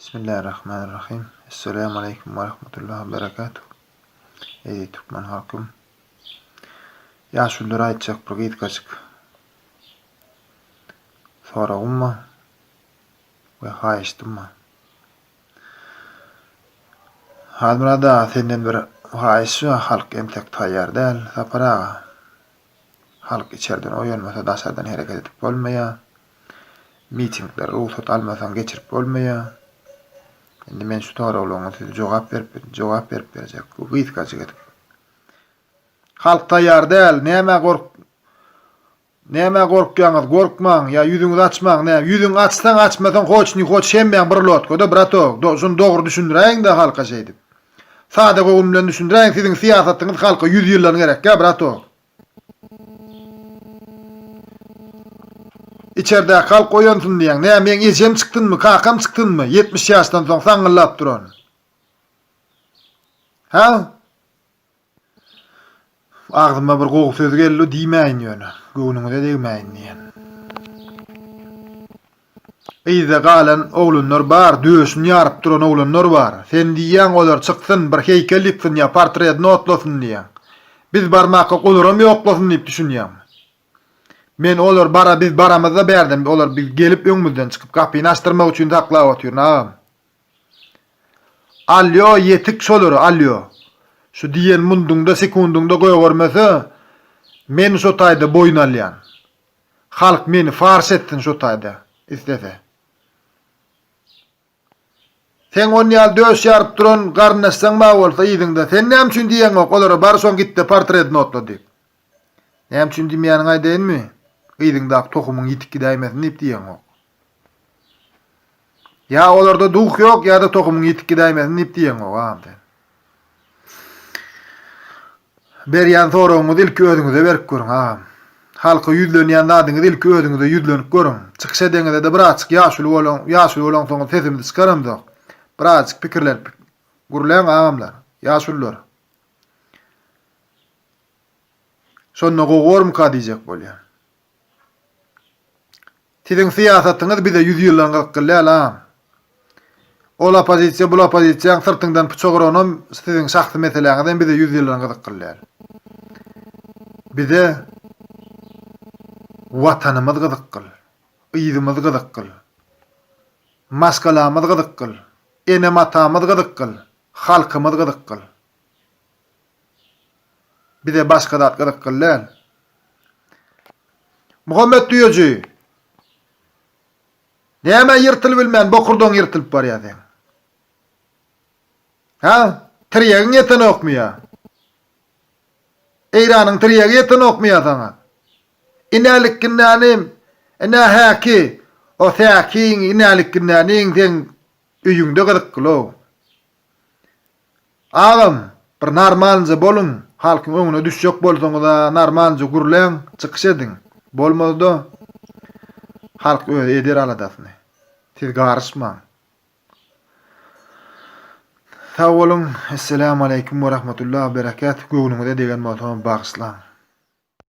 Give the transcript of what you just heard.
Bismillahirrahmanirrahim. Esselamu aleyküm ve rahmetullahi ve berekatuhu. Ey Türkmen halkım. Yaşullara aitçak bir gıyt kaçık. Sorağımma ve haiştimma. Halmurada senden bir haişi halk emtek tayyar değil. Saparağa. Halk içeriden oyanmasa daşardan hareket edip olmaya. Mitingler ruhsat almasan geçirip olmaya. Endi men şu soragylaryňa siz jogap berip berjek. Bu gıyt kaçık edip. Halk taýýar däl, näme gorkýaňyz, gorkmaň, ýa ýüzüňizi açmaň, näme ýüzüňi açsaň açmasaň hoç şemmeň bir lotgoda brato, şunu dogry düşündiräň de halka şeýdip. Sade gowun bilen düşündiräň siziň siýasatyňyz halka 100 ýyllar gerek ya brato. İçeride halk oýansyn diýen, näme men ejem çykdynmy, kakam çykdynmy, 70 ýaşdan soň saňyllap duran. Ha? Ağzıma bir gowy söz geldi, diýmäýin ýöne. Göwnüňize degmäýin diýen. Eýze galan oglunlar bar, döşün ýaryp duran oglunlar bar. Sen diýen olar çyksyn, bir heýkel ýitsin ýa portret notlasyn diýen. Biz barmakka goluram ýoklasyn diýip düşünýär. Men olar bara biz baramyzda berdim. Olar biz gelip öňümizden çykyp kapyny açdyrmak üçin taklap atýar. Ağam. Alyo yetik şolar, alyo. Şu diýen mundunda sekundunda goýgormasa men şu taýda boyun alýan. Halk meni fars ettin şu taýda. İstese. Sen on ýal döş ýaryp duran garnaşsaň ma bolsa ýygyňda sen näme üçin diýen ok, olara bar soň gitdi portret notla diýip. Näme üçin diýmýäniň aýdaýynmy? Ýygyňda tohumyň ýitikki däýmesin diýip diýen ok. Ya olarda duh ýok, ya da tohumyň ýitikki däýmesin diýip diýen ok. Ağam. Berýän soragyňyzy ilki özüňize berip görüň ha. Halka ýüzlenýän zadyňyzy ilki özüňize ýüzlenip görüň. Çykyş edeňizde de birazçyk ýaşul bolan soň sesimizi çykaramdyk. Birazçyk pikirler gurulýan agamlar, ýaşullar. Şonda gowurm ka diýjek bolýar. Siziň siýasatyňyz bize 100 ýyldan gylýar ha. Ola pozisiýa, bula pozisiýa sırtyndan pyçak uranam, siziň şahsy meseleňizden bize 100 ýyldan gyzykylýar. Bize watanymyz gyzyklyr, ýyzymyz gyzyklyr, maskalamyz gyzyklyr, enematymyz gyzyklyr, halkymyz gyzyklyr. Bize başga zat gyzyklyr. Muhammed diýeji. Näme ýyrtylyp bilmän, bokurdan ýyrtylyp barýar sen. Ha? Tirýegiň ýeten okmaýar. Eýranyň tirýegi ýeten okmaýar saňa. Inälikkinänim, ene häki, o säkiň inälikkinäniň sen öýüňde gyzyklyw. Ağam, bir normalja bolun, halkyň öňüne düşjek bolsaňyz da normalja gurlan, çykyş ediň. Bolmazda halk öýe eder aladasyny. Siz garşmaň. Sag bolun. Esselamu aleyküm ve rahmetullahi ve berekatuhu. Göwnüňize degen motam bagyşlan.